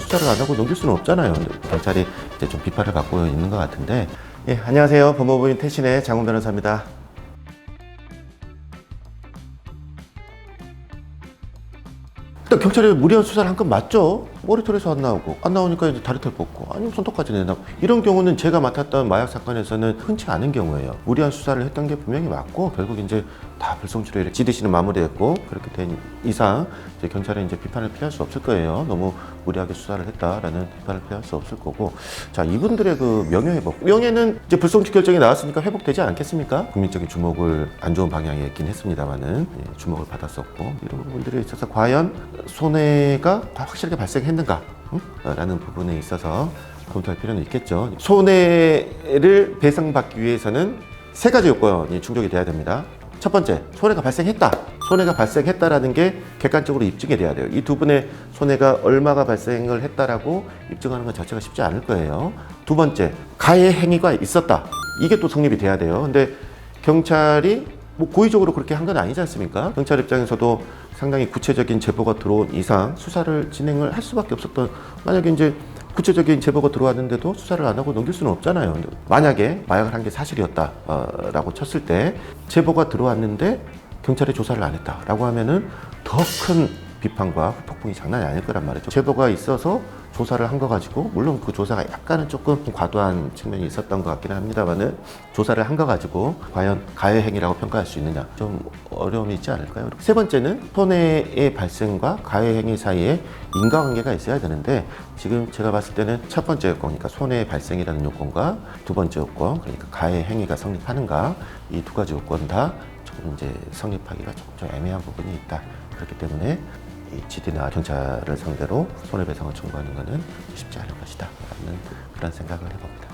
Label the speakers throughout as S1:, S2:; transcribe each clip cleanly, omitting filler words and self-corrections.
S1: 수사를 안 하고 넘길 수는 없잖아요. 경찰이 이제 좀 비판을 받고 있는 것 같은데. 예, 안녕하세요. 법무부인 태신의 장훈 변호사입니다. 일단 경찰이 무리한 수사를 한 건 맞죠? 머리털에서 안 나오고, 안 나오니까 이제 다리털 뽑고, 아니면 손톱까지 내나고. 이런 경우는 제가 맡았던 마약 사건에서는 흔치 않은 경우예요. 무리한 수사를 했던 게 분명히 맞고, 결국 이제 다 불성실에 지드시는 마무리했고, 그렇게 된 이상 이제 경찰은 이제 비판을 피할 수 없을 거예요. 너무 무리하게 수사를 했다라는 비판을 피할 수 없을 거고. 자, 이분들의 그 명예회복. 명예는 이제 불성실 결정이 나왔으니까 회복되지 않겠습니까? 국민적인 주목을 안 좋은 방향에 있긴 했습니다만은, 예, 주목을 받았었고, 이런 부분들에 있어서 과연 손해가 확실하게 발생했는가? 라는 부분에 있어서 검토할 필요는 있겠죠. 손해를 배상받기 위해서는 세 가지 요건이 충족이 돼야 됩니다. 첫 번째, 손해가 발생했다. 손해가 발생했다라는 게 객관적으로 입증이 돼야 돼요. 이 두 분의 손해가 얼마가 발생을 했다라고 입증하는 것 자체가 쉽지 않을 거예요. 두 번째, 가해 행위가 있었다. 이게 또 성립이 돼야 돼요. 근데 경찰이 뭐 고의적으로 그렇게 한 건 아니지 않습니까? 경찰 입장에서도 상당히 구체적인 제보가 들어온 이상 수사를 진행을 할 수밖에 없었던, 만약에 이제 구체적인 제보가 들어왔는데도 수사를 안 하고 넘길 수는 없잖아요. 만약에 마약을 한 게 사실이었다라고 쳤을 때 제보가 들어왔는데 경찰이 조사를 안 했다라고 하면은 더 큰 비판과 후폭풍이 장난이 아닐 거란 말이죠. 제보가 있어서 조사를 한 거 가지고, 물론 그 조사가 약간은 조금 과도한 측면이 있었던 것 같기는 합니다만은, 조사를 한 거 가지고 과연 가해 행위라고 평가할 수 있느냐, 좀 어려움이 있지 않을까요? 세 번째는 손해의 발생과 가해 행위 사이에 인과관계가 있어야 되는데, 지금 제가 봤을 때는 첫 번째 요건, 그러니까 손해의 발생이라는 요건과 두 번째 요건, 그러니까 가해 행위가 성립하는가, 이 두 가지 요건 다 조금 이제 성립하기가 좀 애매한 부분이 있다. 그렇기 때문에 이 GD나 경찰을 상대로 손해배상을 청구하는 것은 쉽지 않을 것이다 라는 그런 생각을 해봅니다.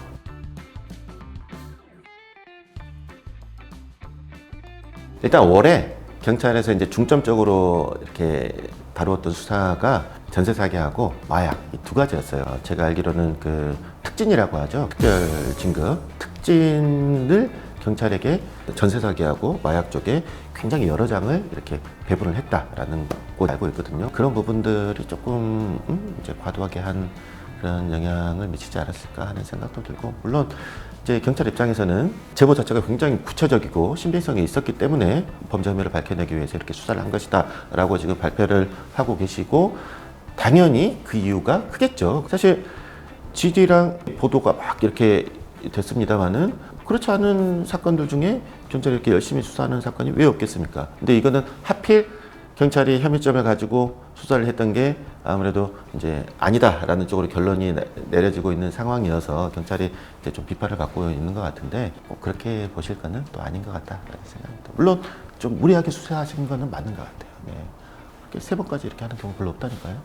S1: 일단 올해 경찰에서 이제 중점적으로 이렇게 다루었던 수사가 전세 사기하고 마약, 이 두 가지였어요. 제가 알기로는 그 특진이라고 하죠. 특별 진급, 특진을 경찰에게 전세 사기하고 마약 쪽에 굉장히 여러 장을 이렇게 배분을 했다라는 걸 알고 있거든요. 그런 부분들이 조금 이제 과도하게 한 그런 영향을 미치지 않았을까 하는 생각도 들고, 물론 이제 경찰 입장에서는 제보 자체가 굉장히 구체적이고 신빙성이 있었기 때문에 범죄 혐의를 밝혀내기 위해서 이렇게 수사를 한 것이다라고 지금 발표를 하고 계시고, 당연히 그 이유가 크겠죠. 사실 GD랑 보도가 막 이렇게 됐습니다만은, 그렇지 않은 사건들 중에 경찰이 이렇게 열심히 수사하는 사건이 왜 없겠습니까? 근데 이거는 하필 경찰이 혐의점을 가지고 수사를 했던 게 아무래도 이제 아니다라는 쪽으로 결론이 내려지고 있는 상황이어서 경찰이 이제 좀 비판을 받고 있는 것 같은데, 그렇게 보실 거는 또 아닌 것 같다라는 생각입니다. 물론 좀 무리하게 수사하신 거는 맞는 것 같아요. 네. 세 번까지 이렇게 하는 경우 별로 없다니까요.